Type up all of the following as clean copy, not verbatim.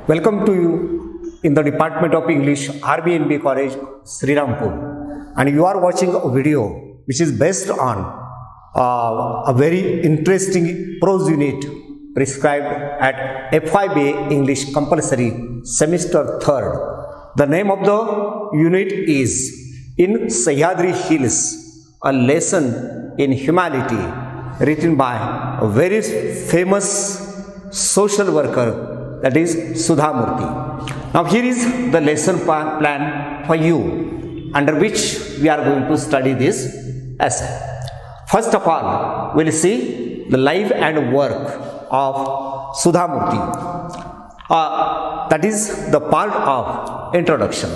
Welcome to you in the Department of English, RBNB College, Srirampur. And you are watching a video which is based on a very interesting prose unit prescribed at F.Y.B.A English Compulsory Semester 3rd. The name of the unit is In Sahyadri Hills, a lesson in humanity, written by a very famous social worker, that is Sudha Murthy. Now here is the lesson plan for you, under which we are going to study this essay. First of all, we will see the life and work of Sudha Murthy. That is the part of introduction.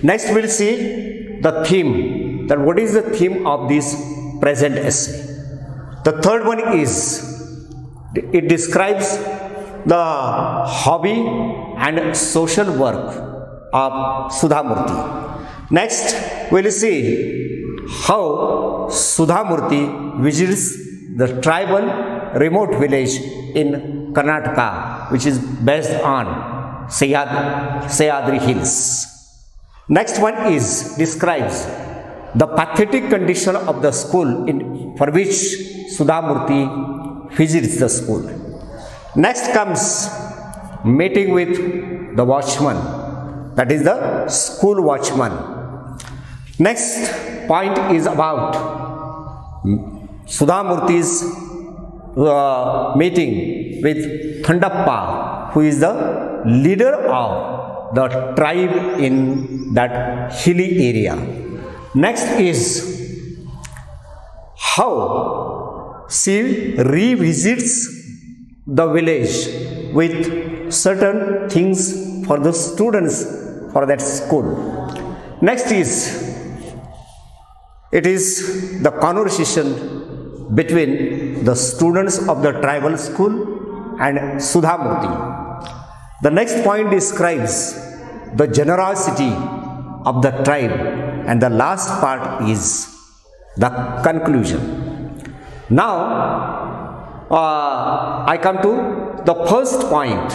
Next we will see the theme, that what is the theme of this present essay. The third one is, it describes the hobby and social work of Sudha Murthy. Next, we will see how Sudha Murthy visits the tribal remote village in Karnataka, which is based on Sahyadri Hills. Next one is describes the pathetic condition of the school for which Sudha Murthy visits the school. Next comes meeting with the watchman, that is the school watchman. Next point is about Sudha Murthy's meeting with Thandappa, who is the leader of the tribe in that hilly area. Next is how she revisits the village with certain things for the students for that school. Next is, it is the conversation between the students of the tribal school and Sudha Murthy. The next point describes the generosity of the tribe, and the last part is the conclusion. Now I come to the first point,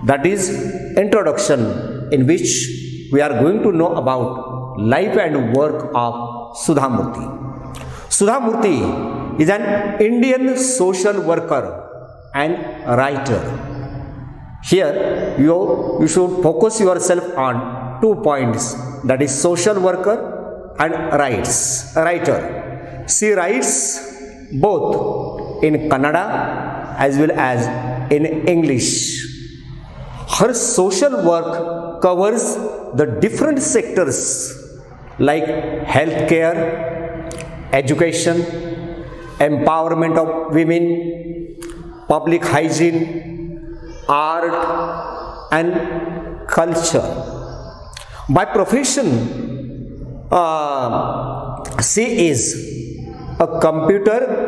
that is introduction, in which we are going to know about life and work of Sudha Murthy. Sudha Murthy is an Indian social worker and writer. Here you should focus yourself on 2 points, that is social worker and writer. She writes both in Kannada as well as in English. Her social work covers the different sectors like healthcare, education, empowerment of women, public hygiene, art and culture. By profession, she is a computer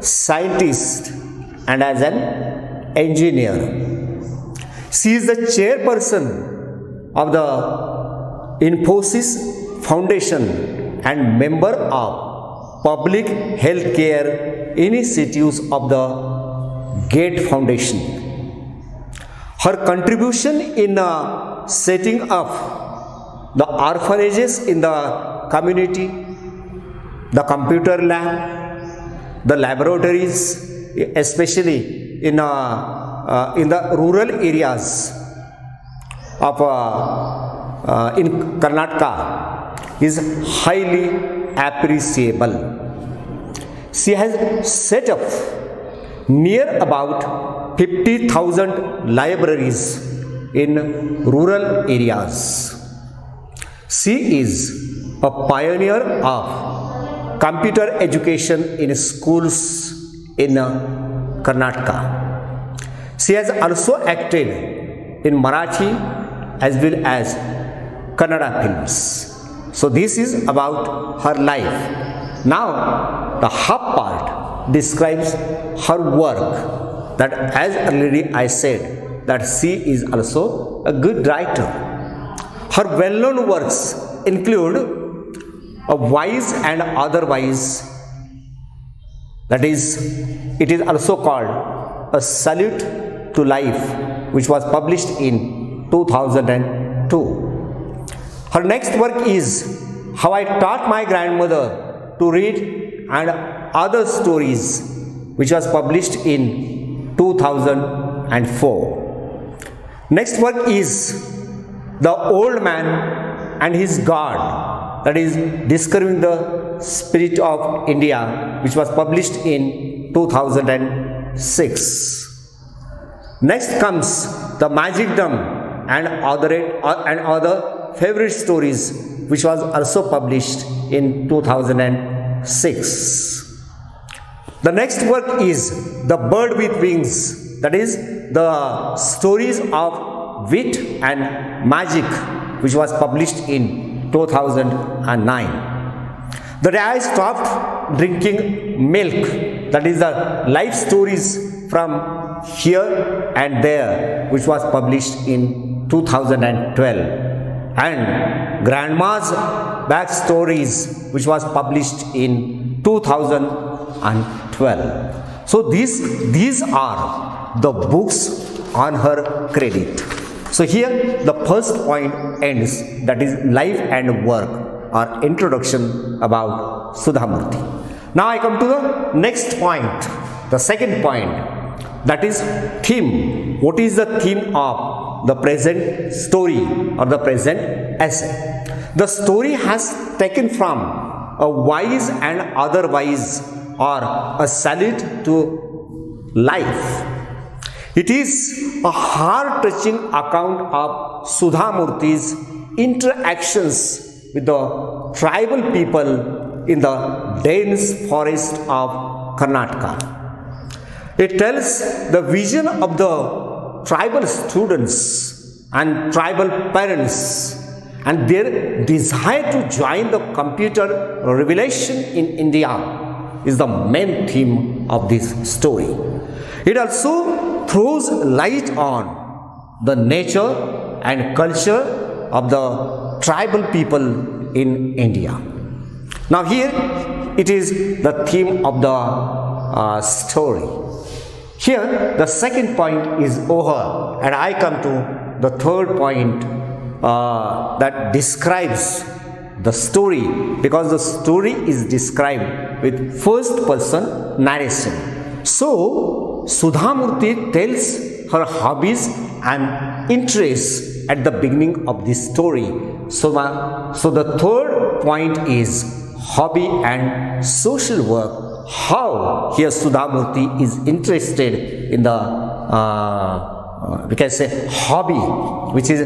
scientist and as an engineer. She is the chairperson of the Infosys Foundation and member of Public Healthcare Initiatives of the GATE Foundation. Her contribution in setting up the orphanages in the community, the computer lab, the laboratories, especially in the rural areas of in Karnataka, is highly appreciable. She has set up near about 50,000 libraries in rural areas. She is a pioneer of computer education in schools in Karnataka. She has also acted in Marathi as well as Kannada films. So this is about her life. Now the half part describes her work, that as already I said, that she is also a good writer. Her well-known works include A Wise and Otherwise, that is, it is also called A Salute to Life which was published in 2002. Her next work is How I Taught My Grandmother to Read and Other Stories, which was published in 2004. Next work is The Old Man and His God, that is Discovering the Spirit of India, which was published in 2006. Next comes The Magicdom and other favorite stories, which was also published in 2006. The next work is The Bird with Wings, that is the stories of wit and magic, which was published in 2009. The Day I Stopped Drinking Milk, that is the life stories from here and there, which was published in 2012. And Grandma's Backstories, which was published in 2012. So these are the books on her credit. So here the first point ends, that is life and work or introduction about Sudha Murthy. Now I come to the next point, the second point, that is theme. What is the theme of the present story or the present essay? The story has taken from a wise and otherwise or a salute to life. It is a heart-touching account of Sudha Murthy's interactions with the tribal people in the dense forest of Karnataka. It tells the vision of the tribal students and tribal parents and their desire to join the computer revolution in India is the main theme of this story. It also throws light on the nature and culture of the tribal people in India. Now here it is the theme of the story. Here the second point is over, and I come to the third point that describes the story, because the story is described with first person narration. So Sudha Murthy tells her hobbies and interests at the beginning of this story. So the third point is hobby and social work. How here Sudha Murthy is interested in the we can say hobby, which is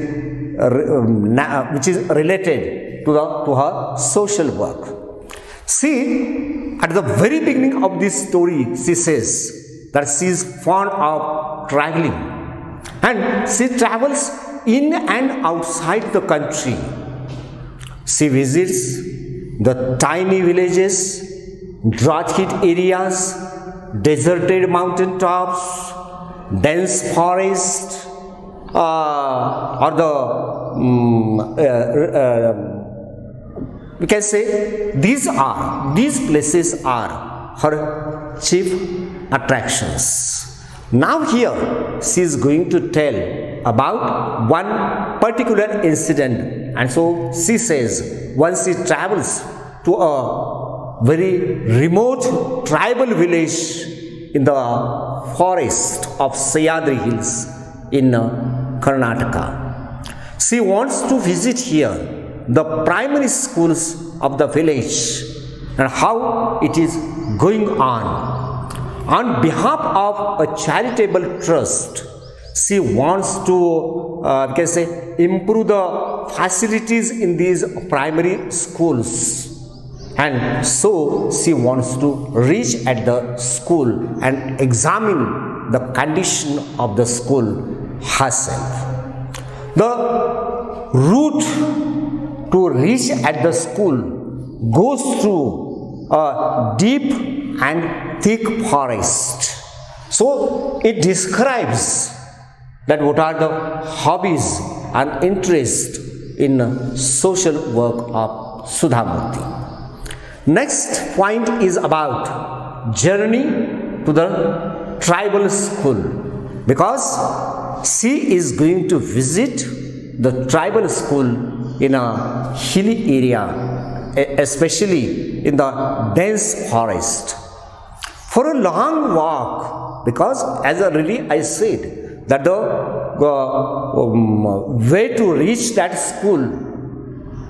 related to her social work. See, at the very beginning of this story, she says that she is fond of traveling, and she travels in and outside the country. She visits the tiny villages, drought-hit areas, deserted mountain tops, dense forest, or the we can say these places are her chief attractions. Now here she is going to tell about one particular incident, and so she says once she travels to a very remote tribal village in the forest of Sahyadri hills in Karnataka. She wants to visit here the primary schools of the village and how it is going on. On behalf of a charitable trust, she wants to improve the facilities in these primary schools, and so she wants to reach at the school and examine the condition of the school herself. The route to reach at the school goes through a deep and thick forest. So it describes that what are the hobbies and interests in social work of Sudha Murthy. Next point is about journey to the tribal school, because she is going to visit the tribal school in a hilly area, especially in the dense forest. For a long walk, because as I said that the way to reach that school,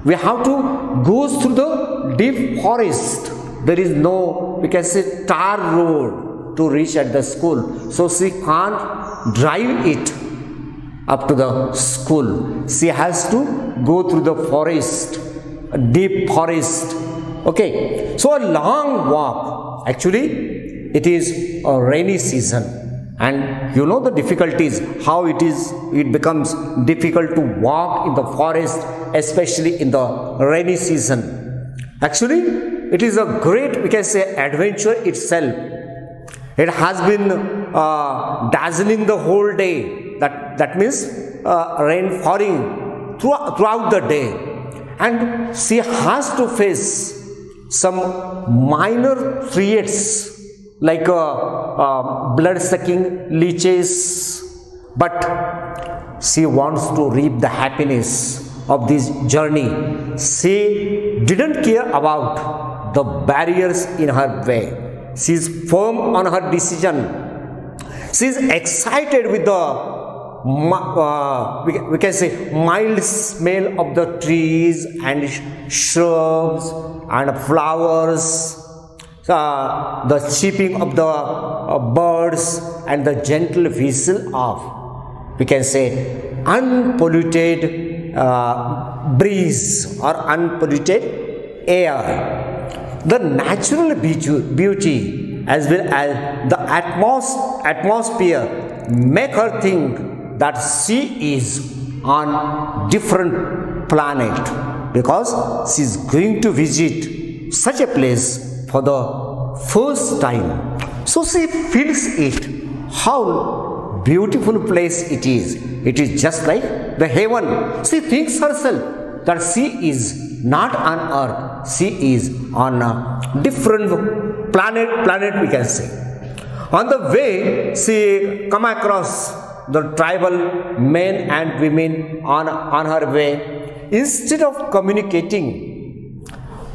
we have to go through the deep forest. There is no, we can say, tar road to reach at the school, so she can't drive it up to the school. She has to go through the forest, a deep forest. Okay, so a long walk. Actually, it is a rainy season, and you know the difficulties, how it becomes difficult to walk in the forest, especially in the rainy season. Actually, it is a great, we can say, adventure itself. It has been dazzling the whole day. That means rain falling throughout the day, and she has to face some minor threats like blood-sucking leeches, but she wants to reap the happiness of this journey. She didn't care about the barriers in her way. She is firm on her decision. She is excited with the we can say mild smell of the trees and shrubs and flowers, the chirping of the birds, and the gentle whistle of, we can say, unpolluted breeze or unpolluted air. The natural beauty as well as the atmosphere make her think that she is on different planet, because she is going to visit such a place for the first time. So she feels it, how beautiful place it is. It is just like the heaven. She thinks herself that she is not on earth, she is on a different planet, we can say. On the way, she come across the tribal men and women on her way. Instead of communicating,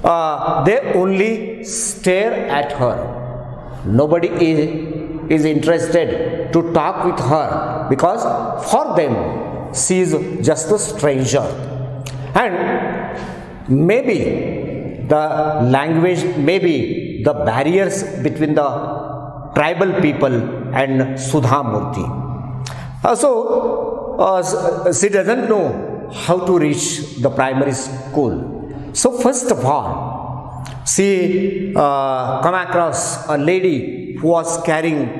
they only stare at her. Nobody is interested to talk with her, because for them she is just a stranger. And maybe the language, maybe the barriers between the tribal people and Sudha Murthy. So she doesn't know how to reach the primary school. So first of all, she come across a lady who was carrying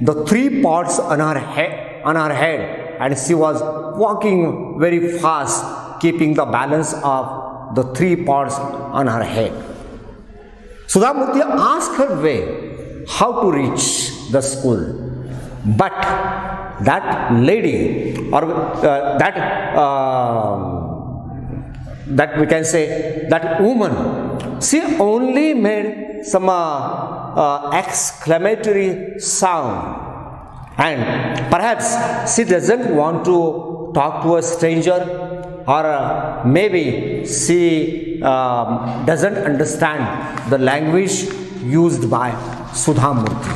the 3 pots on her head, and she was walking very fast, keeping the balance of the 3 pots on her head. Sudha Murthy asked her way how to reach the school, but that lady, or that we can say, that woman, she only made some exclamatory sound, and perhaps she doesn't want to talk to a stranger, or maybe she doesn't understand the language used by Sudha Murthy.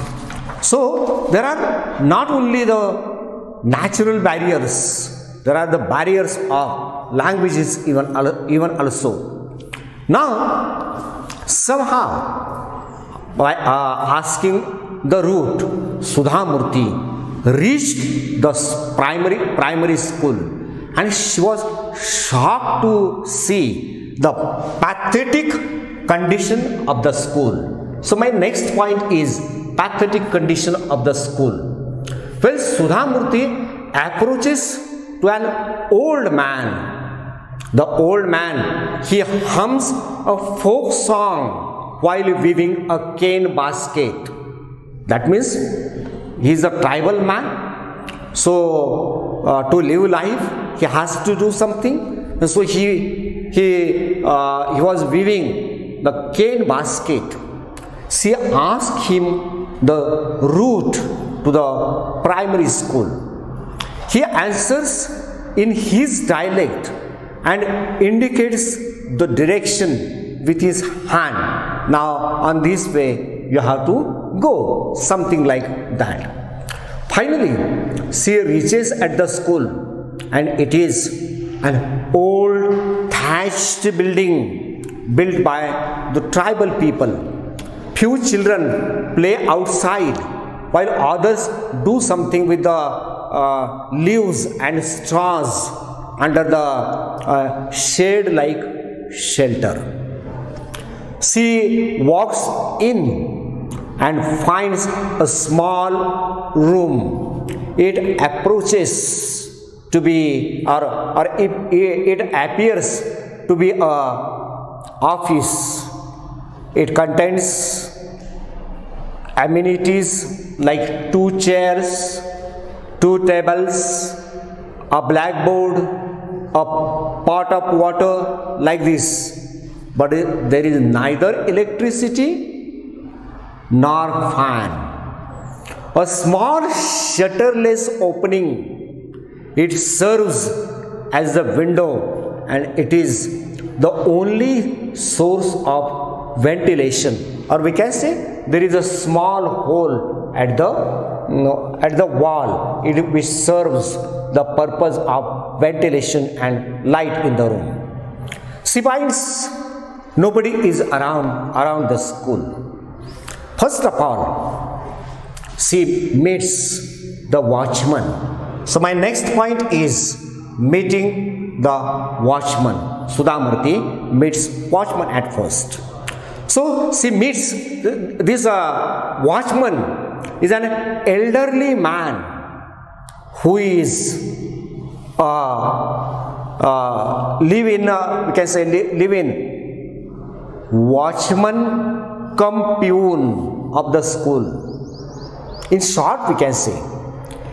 So there are not only the natural barriers, there are the barriers of languages even also. Now, somehow, by asking the route, Sudha Murthy reached the primary school, and she was shocked to see the pathetic condition of the school. So my next point is pathetic condition of the school. Well, Sudha Murthy approaches to an old man. The old man, he hums a folk song while weaving a cane basket. That means he is a tribal man. So to live life, he has to do something. And so he was weaving the cane basket. She asked him the route to the primary school. He answers in his dialect and indicates the direction with his hand. Now on this way you have to go, something like that. Finally, she reaches at the school, and it is an old thatched building built by the tribal people. Few children play outside while others do something with the leaves and straws under the shade like shelter. She walks in and finds a small room. It approaches to be, or it appears to be a office. It contains amenities like 2 chairs, 2 tables, a blackboard, a pot of water, like this. But there is neither electricity nor fan. A small shutterless opening, it serves as the window, and it is the only source of ventilation. Or we can say there is a small hole at the wall, which serves the purpose of ventilation and light in the room. She finds nobody is around the school. First of all, she meets the watchman. So my next point is meeting the watchman. Sudha Murthy meets watchman at first. So she meets this watchman is an elderly man who is live in watchman cum peon of the school. In short, we can say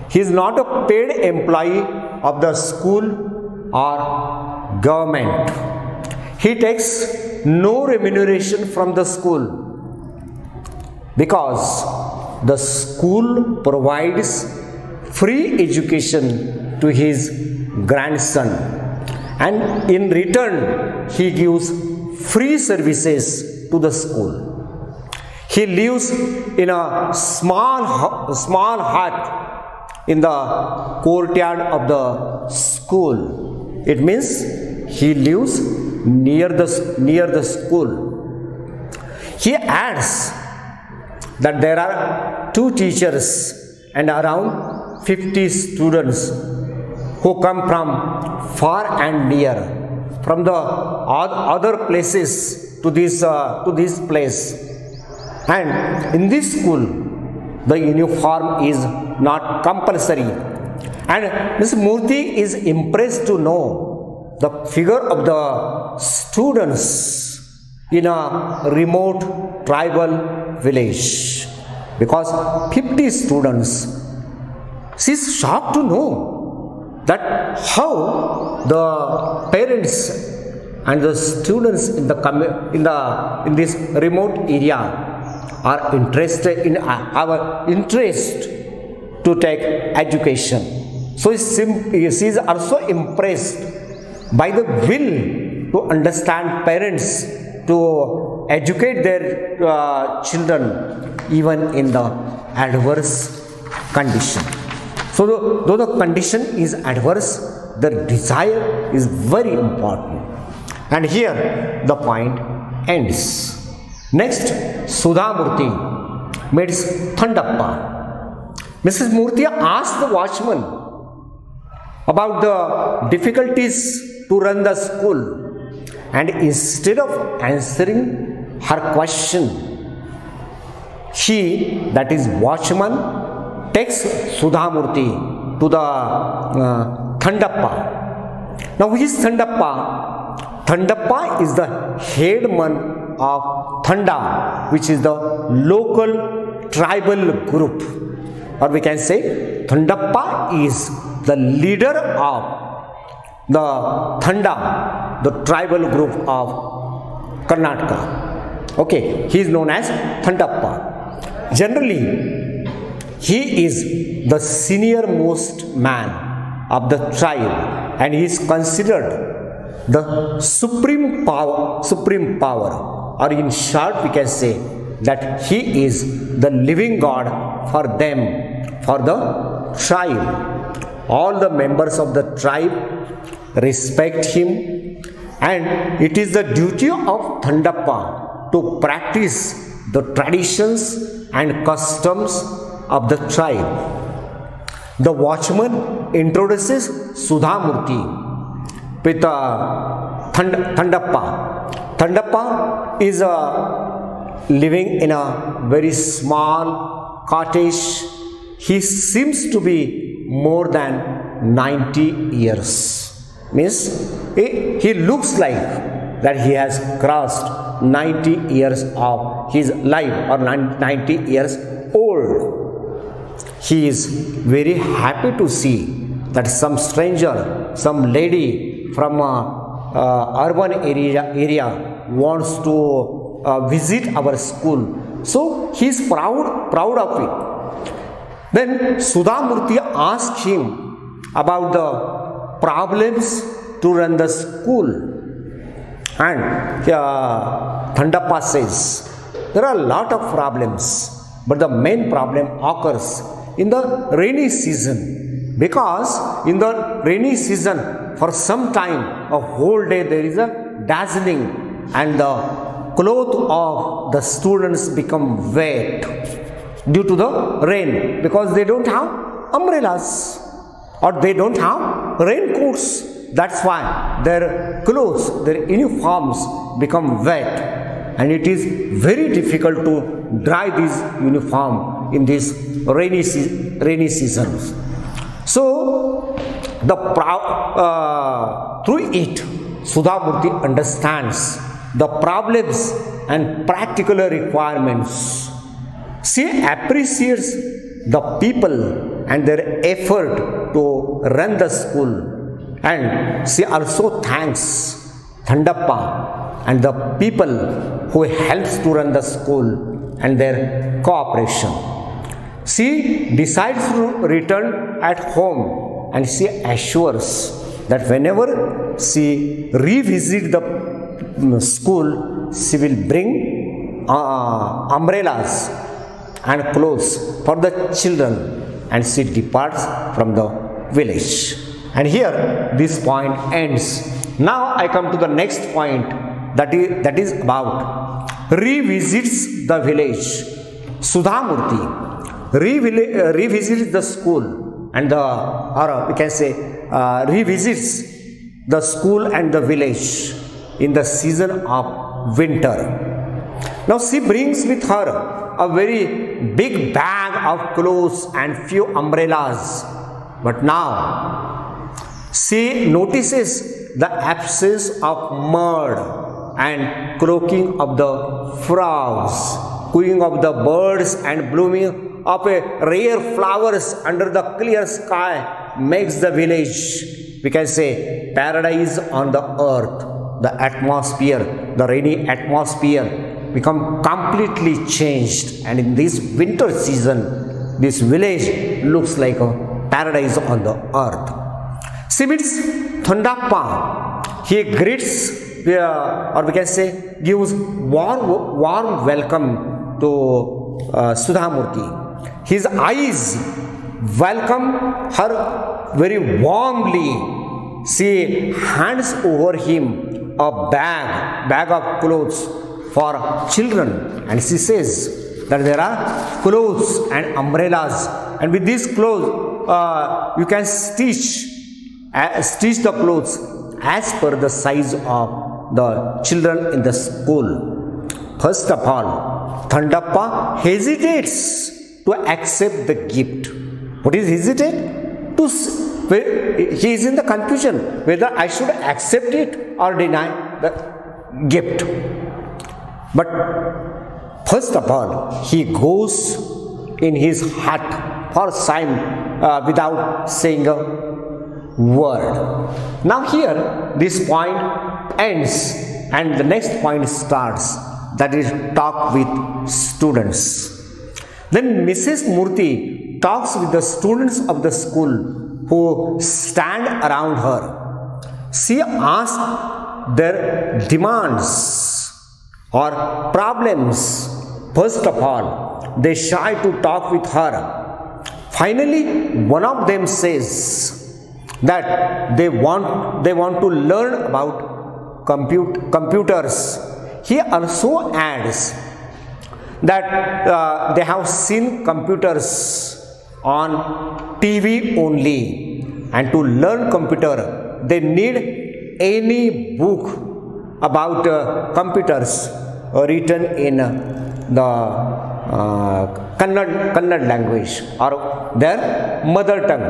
he is not a paid employee of the school or government. He takes no remuneration from the school because the school provides free education to his grandson, and in return he gives free services to the school. He lives in a small hut in the courtyard of the school. It means he lives near the school. He adds that there are 2 teachers and around 50 students who come from far and near, from the other places to this place. And in this school, the uniform is not compulsory. And Ms. Murthy is impressed to know the figure of the students in a remote tribal village. Because 50 students, she is shocked to know that how the parents and the students in this remote area are interested in our interest to take education. So she is also impressed by the will to understand parents to educate their children even in the adverse condition. So though the condition is adverse, the desire is very important. And here the point ends. Next, Sudha Murthy meets Thandappa. Mrs. Murthy asked the watchman about the difficulties to run the school, and instead of answering her question, he, that is watchman, takes Sudha Murthy to the Thandappa. Now who is Thandappa? Thandappa is the headman of Thanda, which is the local tribal group, or we can say Thandappa is the leader of the Thanda, the tribal group of Karnataka. Okay, he is known as Thandappa. Generally, he is the senior most man of the tribe, and he is considered the supreme power, or in short we can say that he is the living God for them, for the tribe. All the members of the tribe respect him, and it is the duty of Thandappa to practice the traditions and customs of the tribe. The watchman introduces Sudha Murthy with Thandappa. Thandappa is living in a very small cottage. He seems to be more than 90 years. Means he looks like that he has crossed 90 years of his life, or 90 years old. He is very happy to see that some stranger, some lady from urban area wants to visit our school. So he is proud of it. Then Sudha Murthy asked him about the problems to run the school, and Thandappa says there are a lot of problems, but the main problem occurs in the rainy season, because in the rainy season for some time, a whole day, there is a dazzling, and the clothes of the students become wet due to the rain, because they don't have umbrellas or they don't have raincoats. That's why their clothes, their uniforms become wet, and it is very difficult to dry this uniform in this rainy seasons. So through it, Sudha Murthy understands the problems and practical requirements. She appreciates the people and their effort to run the school, and she also thanks Thandappa and the people who helps to run the school and their cooperation. She decides to return at home, and she assures that whenever she revisits the school, she will bring umbrellas and clothes for the children, and she departs from the village. And here this point ends. Now I come to the next point, that is about revisits the village. Sudha Murthy revisits the school, and we can say revisits the school and the village in the season of winter. Now she brings with her a very big bag of clothes and few umbrellas, but now she notices the absence of mud and croaking of the frogs, cooing of the birds, and blooming of rare flowers under the clear sky makes the village, we can say, paradise on the earth. The atmosphere, the rainy atmosphere, become completely changed, and in this winter season, this village looks like a paradise on the earth. She meets Thandappa. He greets, or we can say, gives warm welcome to Sudha Murthy. His eyes welcome her very warmly. She hands over him a bag of clothes for children, and she says that there are clothes and umbrellas, and with these clothes you can stitch the clothes as per the size of the children in the school. First of all, Thandappa hesitates to accept the gift. What is hesitate? He is in the confusion whether I should accept it or deny the gift. But first of all, he goes in his hut for time without saying a word. Now here this point ends, and the next point starts, that is talk with students. Then Mrs. Murthy talks with the students of the school who stand around her. She asks their demands or problems. First of all, they shy to talk with her. Finally, one of them says that they want to learn about computers. He also adds that they have seen computers on TV only, and to learn computer they need any book about computers written in the Kannada language or their mother tongue.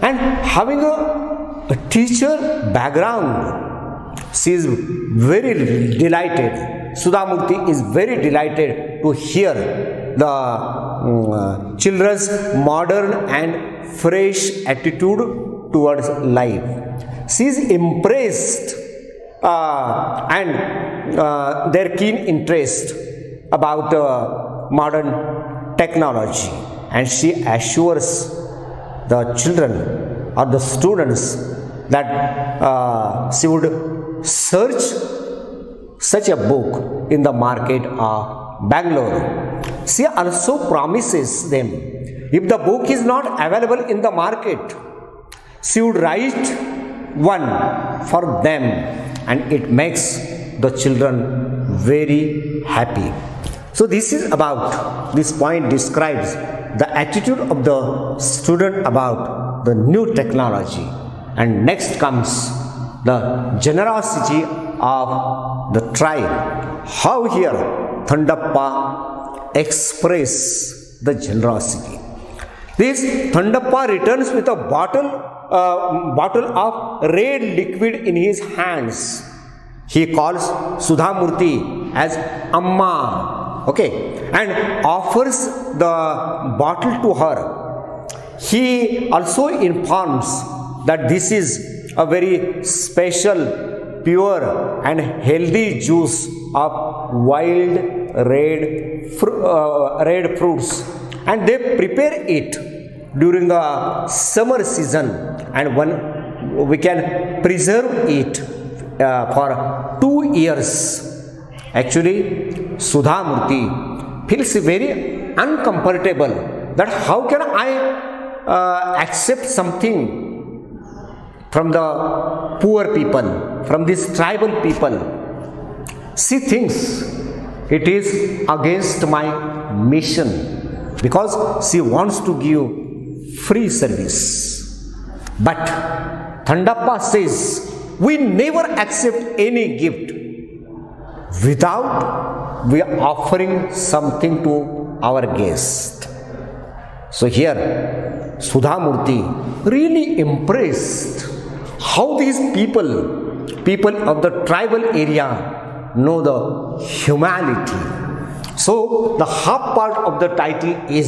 And having a teacher background, she is very delighted. Sudha Murthy is very delighted to hear the children's modern and fresh attitude towards life. She is impressed and their keen interest about modern technology, and she assures the children or the students that she would search such a book in the market of Bangalore. She also promises them, if the book is not available in the market, she would write one for them, and it makes the children very happy. So this is about, this point describes the attitude of the student about the new technology. And next comes the generosity of the tribe. How here Thandappa express the generosity. This Thandappa returns with a bottle of red liquid in his hands. He calls Sudha Murthy as Amma, okay, and offers the bottle to her. He also informs that this is a very special, pure and healthy juice of wild red fruits, and they prepare it during the summer season, and we can preserve it for 2 years. Actually, Sudha Murthy feels very uncomfortable that how can I accept something from the poor people, from these tribal people. She thinks it is against my mission because she wants to give free service. But Thandappa says, we never accept any gift without we are offering something to our guest. So here Sudha Murthy really impressed how these people of the tribal area know the humanity. So the half part of the title is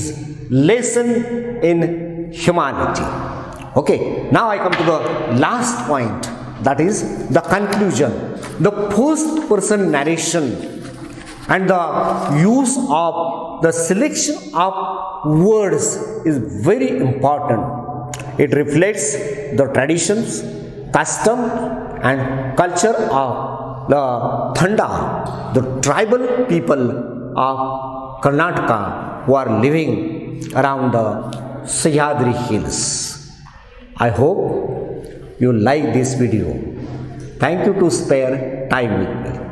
Lesson in Humanity. Okay, now I come to the last point, that is the conclusion. The first person narration and the use of the selection of words is very important. It reflects the traditions, custom and culture of the Thanda, the tribal people of Karnataka who are living around the Sahyadri hills. I hope you like this video. Thank you to spare time with me.